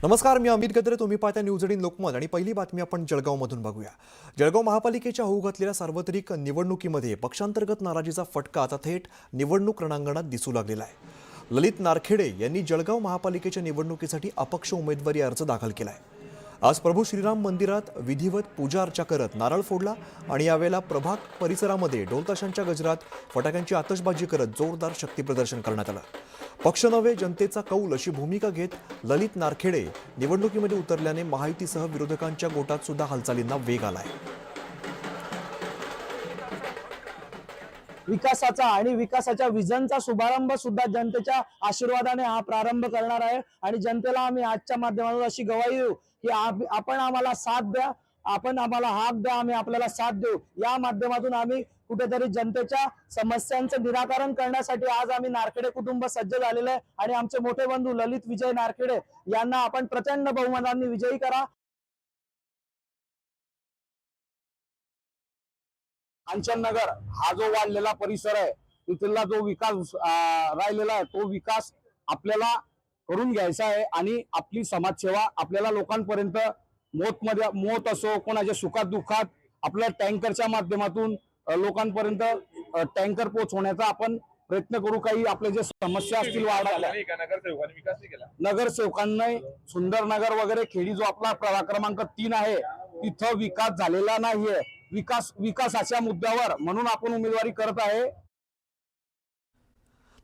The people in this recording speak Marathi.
नमस्कार, मी अमित गद्रे. तुम्ही पाहता न्यूज 18 लोकमत आणि पहिली बातमी आपण जळगावमधून बघूया. जळगाव महापालिकेच्या होऊ घातलेल्या सार्वत्रिक निवडणुकीमध्ये पक्षांतर्गत नाराजीचा फटका आता थेट निवडणूक रणांगणात दिसू लागलेला आहे. ललित नारखेडे यांनी जळगाव महापालिकेच्या निवडणुकीसाठी अपक्ष उमेदवारी अर्ज दाखल केलाय. आज प्रभू श्रीराम मंदिरात विधिवत पूजा अर्चा करत नारळ फोडला आणि यावेळेला प्रभाग परिसरामध्ये ढोलताशांच्या गजरात फटाक्यांची आतषबाजी करत जोरदार शक्तीप्रदर्शन करण्यात आलं. पक्ष नव्हे जनतेचा कौल अशी भूमिका घेत ललित नारखेडे निवडणुकीमध्ये उतरल्याने महायुतीसह विरोधकांच्या गोटात सुद्धा हालचालींना वेग आलाय. विकासाचा आणि विकासाच्या विजनचा शुभारंभ सुद्धा जनतेच्या आशीर्वादाने हा प्रारंभ करणार आहे आणि जनतेला आम्ही आजच्या माध्यमातून अशी गवाही देऊ की आपण आम्हाला साथ द्या, आपण आम्हाला हाक द्या, आम्ही आपल्याला साथ देऊ. या माध्यमातून आम्ही कुठेतरी जनतेच्या समस्यांचं निराकरण करण्यासाठी आज आम्ही नारखेडे कुटुंब सज्ज झालेलं आहे आणि आमचे मोठे बंधू ललित विजय नारखेडे यांना आपण प्रचंड बहुमतांनी विजयी करा. कांचननगर हा जो वाढलेला परिसर आहे, तिथला जो विकास राहिलेला आहे, तो विकास आपल्याला करून घ्यायचा आहे आणि आपली समाजसेवा आपल्याला लोकांपर्यंत मोत असो, कोणाच्या सुखात दुःखात आपल्या टँकरच्या माध्यमातून लोकांपर्यंत टँकर पोहोचवण्याचा आपण प्रयत्न करू. काही आपल्या जे समस्या असतील वाढायला नगरसेवकांनी सुंदर नगर वगैरे खेडी जो आपला प्रभाग क्रमांक 3 आहे तिथं विकास झालेला नाहीये. विकासाच्या मुद्द्यावर म्हणून आपण उमेदवारी करत आहे.